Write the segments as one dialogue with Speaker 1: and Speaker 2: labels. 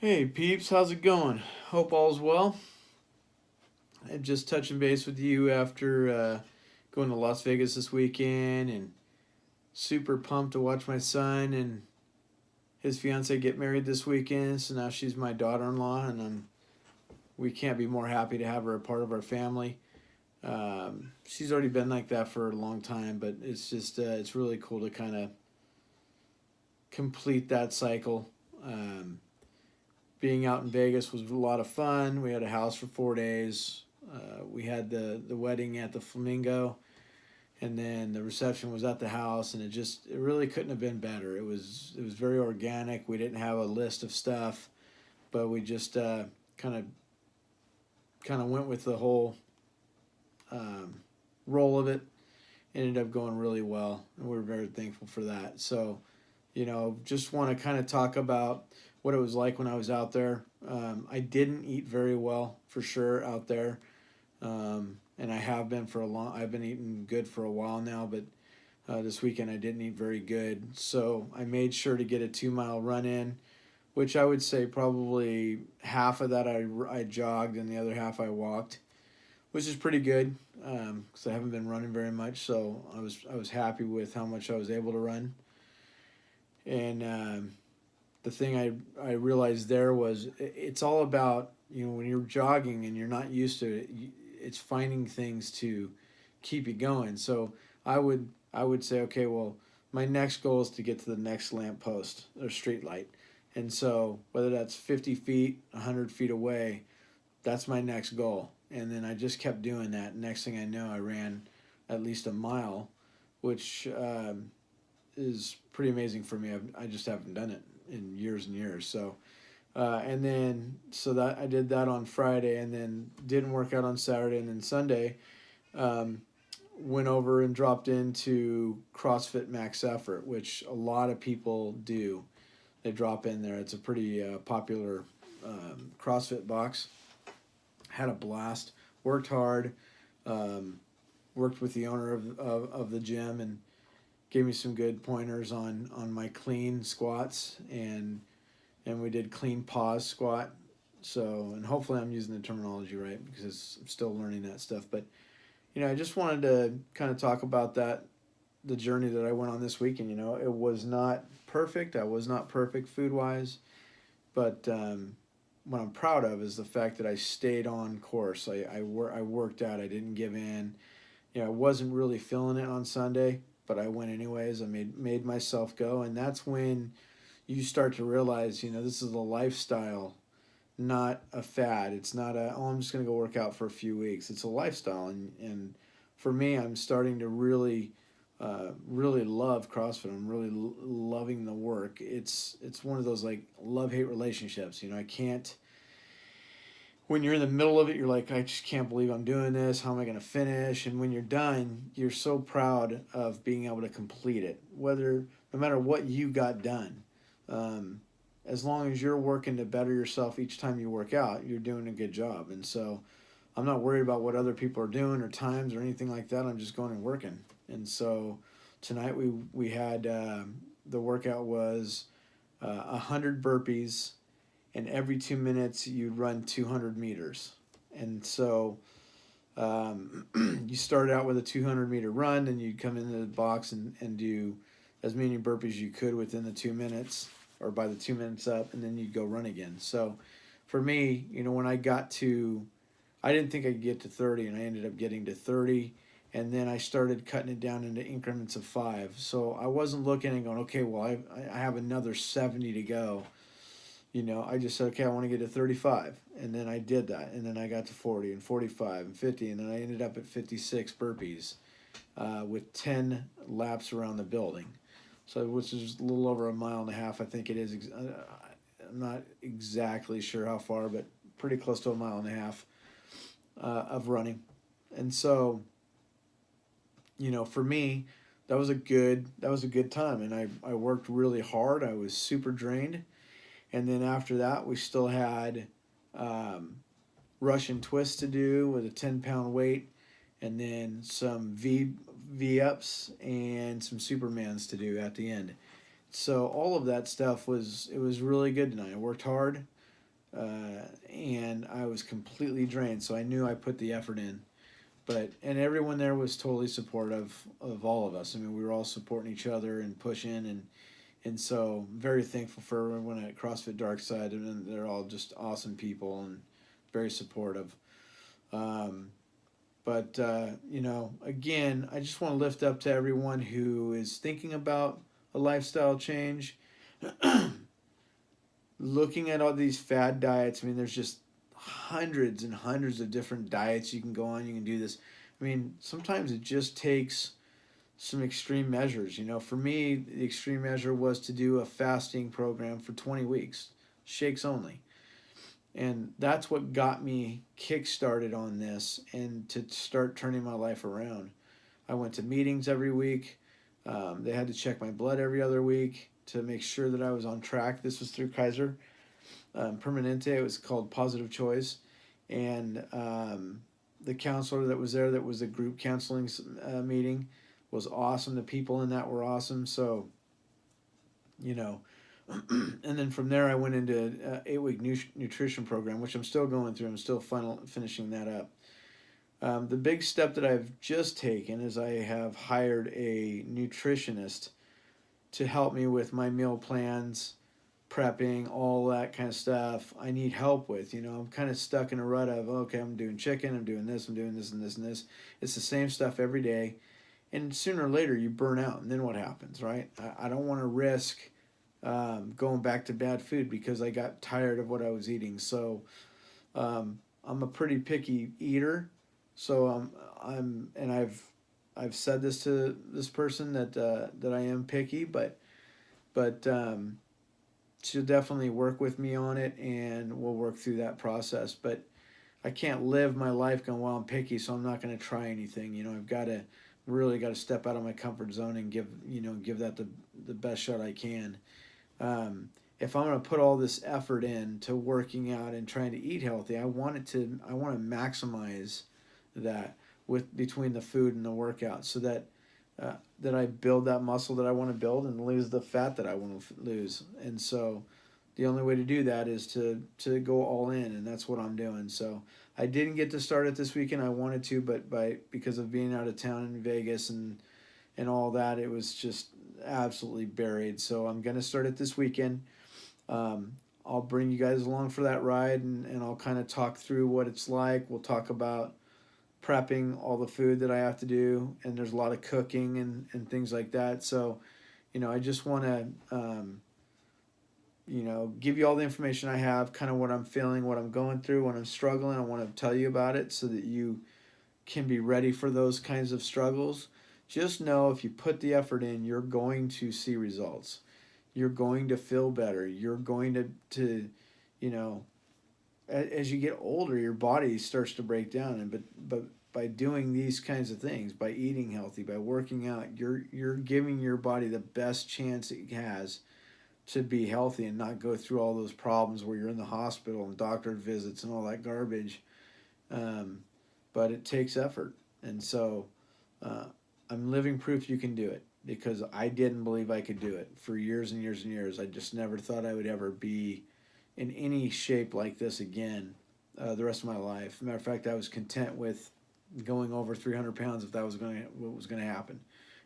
Speaker 1: Hey peeps, how's it going? Hope all's well. I'm just touching base with you after going to Las Vegas this weekend and super pumped to watch my son and his fiance get married this weekend. So now she's my daughter-in-law, and we can't be more happy to have her a part of our family. She's already been like that for a long time, but it's really cool to kind of complete that cycle. Um, Being out in Vegas was a lot of fun. We had a house for 4 days. We had the wedding at the Flamingo, and then the reception was at the house, and it really couldn't have been better. It was very organic. We didn't have a list of stuff, but we just kind of went with the whole um, roll of it. Ended up going really well, and we're very thankful for that. So, just want to kind of talk about what it was like when I was out there. I didn't eat very well for sure out there, and I have been for a long. I've been eating good for a while now, but this weekend I didn't eat very good. So I made sure to get a 2 mile run in, which I would say probably half of that I jogged and the other half I walked, which is pretty good because I haven't been running very much. So I was happy with how much I was able to run, and the thing I realized there was it's all about when you're jogging and you're not used to it, it's finding things to keep you going. So I would say, okay, well, my next goal is to get to the next lamp post or street light, and so whether that's 50 feet, 100 feet away, that's my next goal. And then I just kept doing that. Next thing I know, I ran at least a mile, which is pretty amazing for me. I just haven't done it in years and years. So, and then so that I did that on Friday, and then didn't work out on Saturday, and then Sunday, um, went over and dropped into CrossFit Max Effort, which a lot of people do. They drop in there. It's a pretty popular CrossFit box. Had a blast. Worked hard. Um, Worked with the owner of the gym, and gave me some good pointers on my clean squats, and we did clean pause squat. So, and hopefully I'm using the terminology right because I'm still learning that stuff. But I just wanted to kind of talk about the journey that I went on this weekend. It was not perfect. I was not perfect food wise, but what I'm proud of is the fact that I stayed on course. I worked out. I didn't give in. I wasn't really feeling it on Sunday, but I went anyways. I made myself go, and that's when you start to realize, this is a lifestyle, not a fad. It's not I'm just gonna go work out for a few weeks. It's a lifestyle, and for me, I'm starting to really love CrossFit. I'm really loving the work. It's one of those like love hate relationships. I can't. When you're in the middle of it, you're like, I just can't believe I'm doing this. How am I going to finish? And when you're done, you're so proud of being able to complete it, no matter what you got done. Um, as long as you're working to better yourself each time you work out, you're doing a good job. And so I'm not worried about what other people are doing or times or anything like that. I'm just going and working. And so tonight we had the workout was 100 burpees, and every 2 minutes you'd run 200 meters. And so you start out with a 200-meter run, and you'd come into the box and do as many burpees you could within the 2 minutes or by the 2 minutes up, and then you'd go run again. So for me, when I didn't think I'd get to 30, and I ended up getting to 30. And then I started cutting it down into increments of 5. So I wasn't looking and going, okay, well, I have another 70 to go. I just said, okay, I want to get to 35. And then I did that. And then I got to 40 and 45 and 50. And then I ended up at 56 burpees with 10 laps around the building. So, which is a little over a mile and a half, I think it is. I'm not exactly sure how far, but pretty close to a mile and a half of running. And so, for me, that was a good time. And I worked really hard. I was super drained. And then after that, we still had um, Russian twists to do with a 10-pound weight, and then some V ups and some Supermans to do at the end. So all of that stuff was really good tonight. I worked hard. and I was completely drained. So I knew I put the effort in. And everyone there was totally supportive of all of us. I mean, we were all supporting each other and pushing, and so very thankful for everyone at CrossFit Darkside, and they're all just awesome people and very supportive. Um, again, I just want to lift up to everyone who is thinking about a lifestyle change, looking at all these fad diets. I mean, there's just hundreds and hundreds of different diets you can go on. You can do this. I mean, sometimes it just takes some extreme measures. For me, the extreme measure was to do a fasting program for 20 weeks, shakes only. And that's what got me kick-started on this and to start turning my life around. I went to meetings every week. They had to check my blood every other week to make sure that I was on track. This was through Kaiser Permanente. It was called Positive Choice. And the counselor that was there, that was a group counseling meeting, was awesome. The people in that were awesome. So, and then from there I went into an 8-week nutrition program, which I'm still going through. I'm still finishing that up. The big step that I've just taken is I have hired a nutritionist to help me with my meal plans, prepping, all that kind of stuff I need help with. I'm kind of stuck in a rut of, okay, I'm doing chicken, I'm doing this and this and this. It's the same stuff every day. And sooner or later you burn out, and then what happens, right? I don't want to risk going back to bad food because I got tired of what I was eating. So I'm a pretty picky eater. So I've said this to this person that I am picky, but she'll definitely work with me on it, and we'll work through that process. But I can't live my life going, well, I'm picky, so I'm not going to try anything. I've really got to step out of my comfort zone and give that the best shot I can. If I'm going to put all this effort in to working out and trying to eat healthy, I want to maximize that with between the food and the workout, so that that I build that muscle that I want to build and lose the fat that I want to lose. And so the only way to do that is to go all in, and that's what I'm doing. So I didn't get to start it this weekend. I wanted to, but because of being out of town in Vegas and all that, it was just absolutely buried. So I'm going to start it this weekend. I'll bring you guys along for that ride, and I'll kind of talk through what it's like. We'll talk about prepping all the food that I have to do, and there's a lot of cooking and things like that. So, I just want to, give you all the information I have, kind of what I'm feeling, what I'm going through, what I'm struggling. I want to tell you about it so that you can be ready for those kinds of struggles. Just know if you put the effort in, you're going to see results. You're going to feel better. You're going to as you get older, your body starts to break down. But by doing these kinds of things, by eating healthy, by working out, you're giving your body the best chance it has to be healthy and not go through all those problems where you're in the hospital and doctor visits and all that garbage. But it takes effort, and so I'm living proof you can do it, because I didn't believe I could do it for years and years and years. I just never thought I would ever be in any shape like this again the rest of my life. Matter of fact, I was content with going over 300 pounds if that was what was going to happen.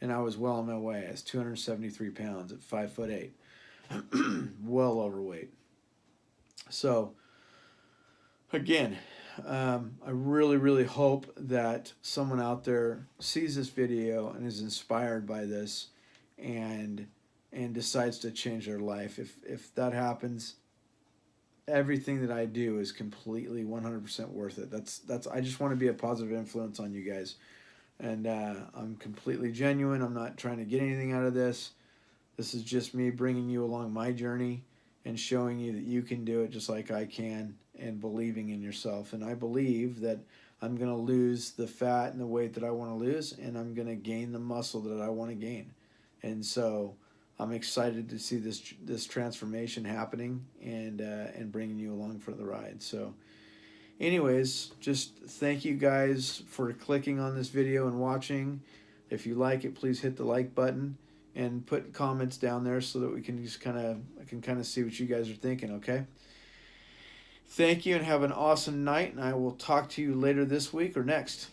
Speaker 1: And I was well on my way. I was 273 pounds at 5'8", well overweight. So again, I really, really hope that someone out there sees this video and is inspired by this, and decides to change their life. If that happens, everything that I do is completely 100% worth it. That's I just want to be a positive influence on you guys, and I'm completely genuine. I'm not trying to get anything out of this. This is just me bringing you along my journey and showing you that you can do it just like I can, and believing in yourself. And I believe that I'm going to lose the fat and the weight that I want to lose, and I'm going to gain the muscle that I want to gain. And so I'm excited to see this transformation happening, and bringing you along for the ride. So anyways, just thank you guys for clicking on this video and watching. If you like it, please hit the like button and put comments down there so that we can just I can see what you guys are thinking, okay? Thank you and have an awesome night, and I will talk to you later this week or next.